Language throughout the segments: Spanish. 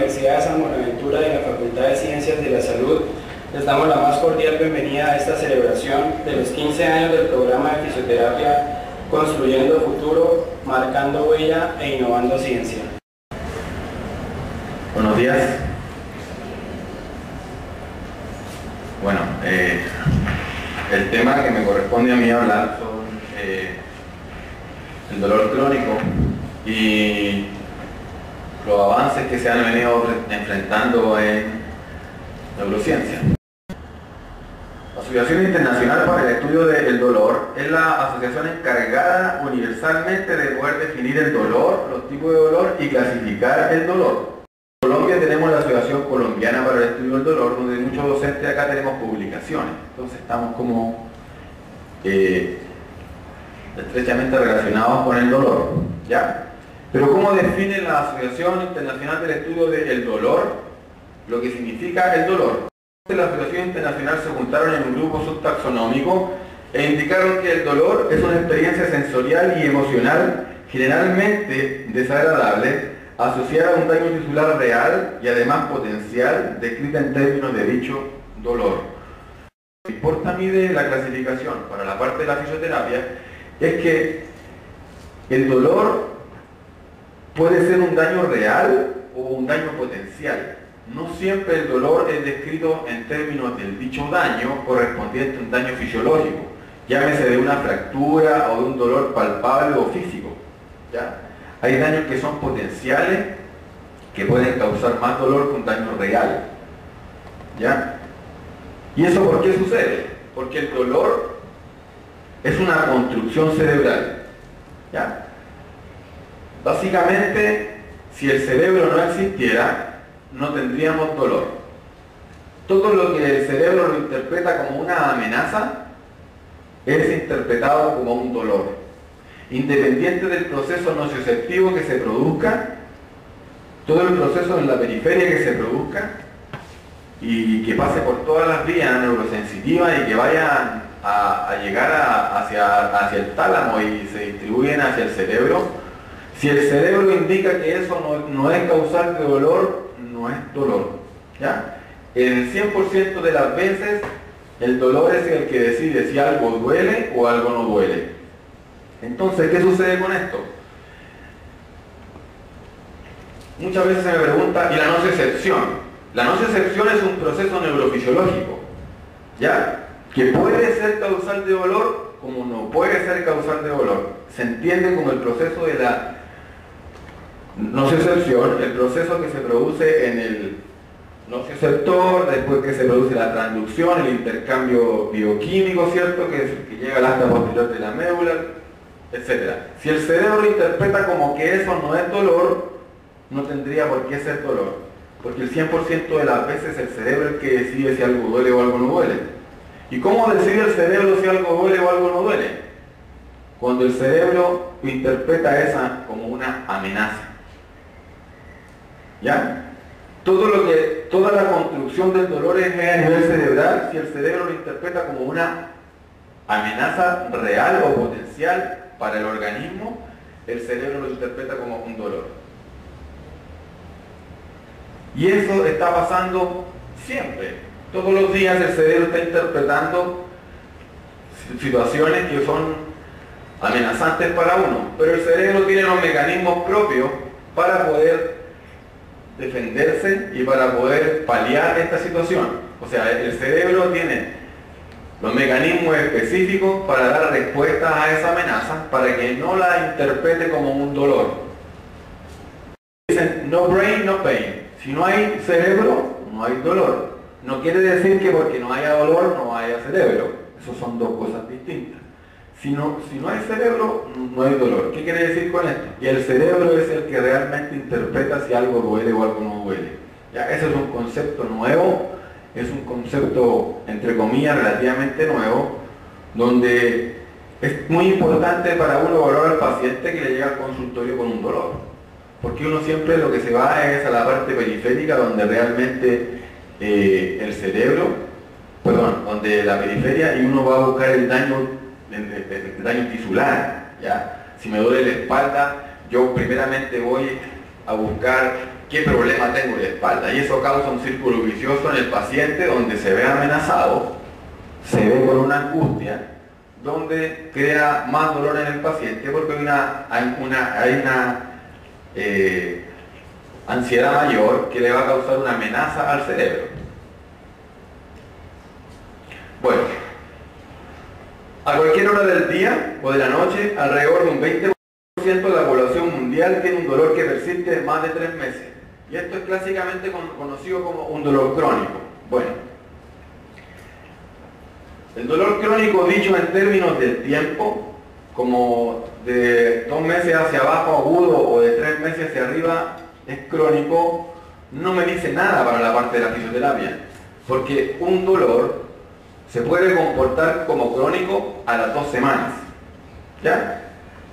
Universidad de San Buenaventura y en la Facultad de Ciencias de la Salud, les damos la más cordial bienvenida a esta celebración de los 15 años del programa de fisioterapia Construyendo Futuro, Marcando Huella e Innovando Ciencia. Buenos días. Bueno, el tema que me corresponde a mí hablar son el dolor crónico y los avances que se han venido enfrentando en neurociencia. La Asociación Internacional para el Estudio del Dolor es la asociación encargada universalmente de poder definir el dolor, los tipos de dolor y clasificar el dolor. En Colombia tenemos la Asociación Colombiana para el Estudio del Dolor, donde muchos docentes acá tenemos publicaciones. Entonces estamos como estrechamente relacionados con el dolor, ¿ya? Pero ¿cómo define la Asociación Internacional del Estudio del Dolor lo que significa el dolor? La Asociación Internacional se juntaron en un grupo subtaxonómico e indicaron que el dolor es una experiencia sensorial y emocional generalmente desagradable asociada a un daño tisular real y además potencial descrita en términos de dicho dolor. Lo que importa a mí de la clasificación para la parte de la fisioterapia es que el dolor puede ser un daño real o un daño potencial. No siempre el dolor es descrito en términos del dicho daño correspondiente a un daño fisiológico, llámese de una fractura o de un dolor palpable o físico, ¿ya? Hay daños que son potenciales, que pueden causar más dolor que un daño real, ¿ya? ¿Y eso por qué sucede? Porque el dolor es una construcción cerebral, ¿ya? Básicamente, si el cerebro no existiera, no tendríamos dolor. Todo lo que el cerebro lo interpreta como una amenaza es interpretado como un dolor. Independiente del proceso nocioceptivo que se produzca, todo el proceso en la periferia que se produzca y que pase por todas las vías neurosensitivas y que vayan a llegar hacia el tálamo y se distribuyen hacia el cerebro, si el cerebro indica que eso no es causal de dolor, no es dolor, ¿ya? En el 100% de las veces, el dolor es el que decide si algo duele o algo no duele. Entonces, ¿qué sucede con esto? Muchas veces se me pregunta, ¿y la nocicepción? La nocicepción es un proceso neurofisiológico, ¿ya? Que puede ser causal de dolor, como no puede ser causal de dolor. Se entiende como el proceso de la nocicepción, el proceso que se produce en el nocioceptor, después que se produce la transducción, el intercambio bioquímico, ¿cierto? Que llega al asta posterior de la médula, etc. Si el cerebro interpreta como que eso no es dolor, no tendría por qué ser dolor, porque el 100% de las veces el cerebro es el que decide si algo duele o algo no duele. ¿Y cómo decide el cerebro si algo duele o algo no duele? Cuando el cerebro interpreta esa como una amenaza, ¿ya? Toda la construcción del dolor es a nivel cerebral. Si el cerebro lo interpreta como una amenaza real o potencial para el organismo, el cerebro lo interpreta como un dolor. Y eso está pasando siempre. Todos los días el cerebro está interpretando situaciones que son amenazantes para uno, pero el cerebro tiene los mecanismos propios para poder defenderse y para poder paliar esta situación. O sea, el cerebro tiene los mecanismos específicos para dar respuestas a esa amenaza, para que no la interprete como un dolor. Dicen, no brain, no pain. Si no hay cerebro, no hay dolor. No quiere decir que porque no haya dolor, no haya cerebro. Esas son dos cosas distintas. Si no hay cerebro, no hay dolor. ¿Qué quiere decir con esto? Y el cerebro es el que realmente interpreta si algo duele o algo no duele. ¿Ya? Ese es un concepto nuevo, es un concepto, entre comillas, relativamente nuevo, donde es muy importante para uno valorar al paciente que le llega al consultorio con un dolor. Porque uno siempre lo que se va es a la parte periférica, donde realmente el cerebro, donde la periferia, y uno va a buscar el daño tisular, ¿ya? Si me duele la espalda, yo primeramente voy a buscar ¿qué problema tengo de espalda? Y eso causa un círculo vicioso en el paciente donde se ve amenazado, se ve con una angustia, donde crea más dolor en el paciente porque hay una ansiedad mayor que le va a causar una amenaza al cerebro. Bueno, a cualquier hora del día o de la noche, alrededor de un 20% de la población mundial tiene un dolor que persiste de más de 3 meses. Y esto es clásicamente conocido como un dolor crónico. Bueno, el dolor crónico, dicho en términos del tiempo, como de 2 meses hacia abajo agudo o de 3 meses hacia arriba es crónico, no me dice nada para la parte de la fisioterapia, porque un dolor se puede comportar como crónico a las 2 semanas, ¿ya?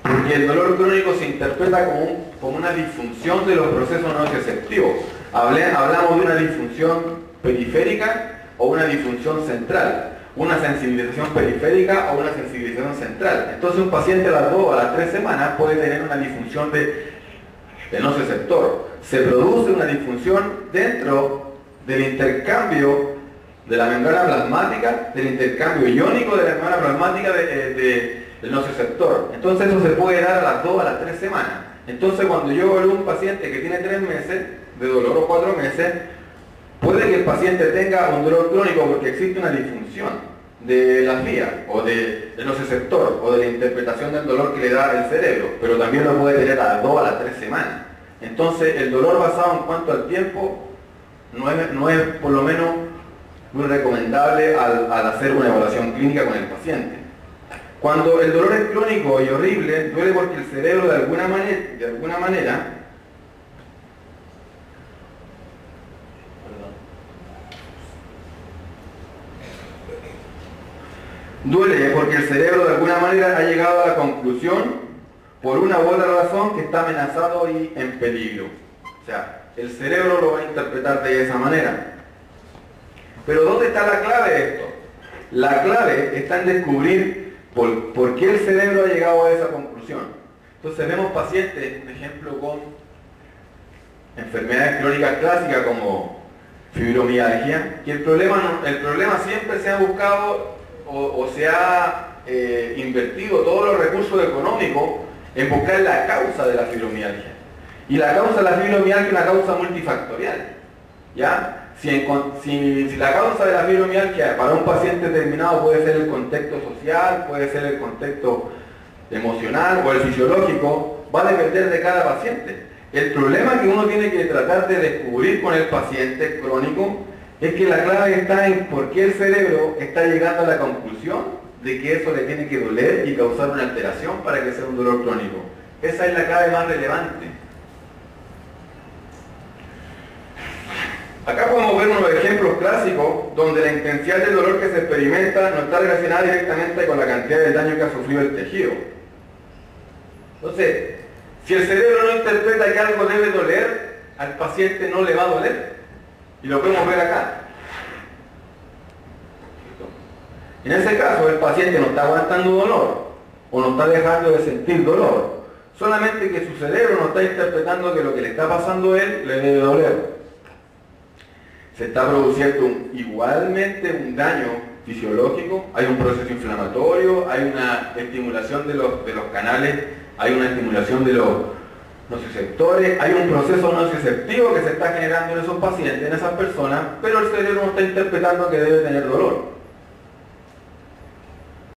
Porque el dolor crónico se interpreta como una disfunción de los procesos nociceptivos. Hablamos de una disfunción periférica o una disfunción central, una sensibilización periférica o una sensibilización central. Entonces un paciente a las 2 o a las 3 semanas puede tener una disfunción del nociceptor. Se produce una disfunción dentro del intercambio de la membrana plasmática, del intercambio iónico de la membrana plasmática del nociceptor. Entonces eso se puede dar a las 2 a las 3 semanas. Entonces cuando yo veo un paciente que tiene 3 meses de dolor o 4 meses, puede que el paciente tenga un dolor crónico porque existe una disfunción de las vías o del nociceptor o de la interpretación del dolor que le da el cerebro, pero también lo puede tener a las 2 a las 3 semanas. Entonces el dolor basado en cuanto al tiempo no es por lo menos muy recomendable al hacer una evaluación clínica con el paciente. Cuando el dolor es crónico y horrible, duele porque el cerebro de alguna manera duele porque el cerebro de alguna manera ha llegado a la conclusión, por una u otra razón, que está amenazado y en peligro. O sea, el cerebro lo va a interpretar de esa manera. Pero ¿dónde está la clave de esto? La clave está en descubrir por qué el cerebro ha llegado a esa conclusión. Entonces vemos pacientes, por ejemplo, con enfermedades crónicas clásicas como fibromialgia, que el problema siempre se ha buscado o se ha invertido todos los recursos económicos en buscar la causa de la fibromialgia. Y la causa de la fibromialgia es una causa multifactorial, ¿ya? Si la causa de la fibromialgia para un paciente determinado puede ser el contexto social, puede ser el contexto emocional o el fisiológico, va a depender de cada paciente. El problema que uno tiene que tratar de descubrir con el paciente crónico es que la clave está en por qué el cerebro está llegando a la conclusión de que eso le tiene que doler y causar una alteración para que sea un dolor crónico. Esa es la clave más relevante. Acá podemos ver unos ejemplos clásicos donde la intensidad del dolor que se experimenta no está relacionada directamente con la cantidad de daño que ha sufrido el tejido. Entonces, si el cerebro no interpreta que algo debe doler, al paciente no le va a doler. Y lo podemos ver acá. En ese caso, el paciente no está aguantando dolor o no está dejando de sentir dolor. Solamente que su cerebro no está interpretando que lo que le está pasando a él le debe doler. Se está produciendo igualmente un daño fisiológico, hay un proceso inflamatorio, hay una estimulación de los canales, hay una estimulación de los nociceptores, hay un proceso nociceptivo que se está generando en esos pacientes, en esas personas, pero el cerebro no está interpretando que debe tener dolor.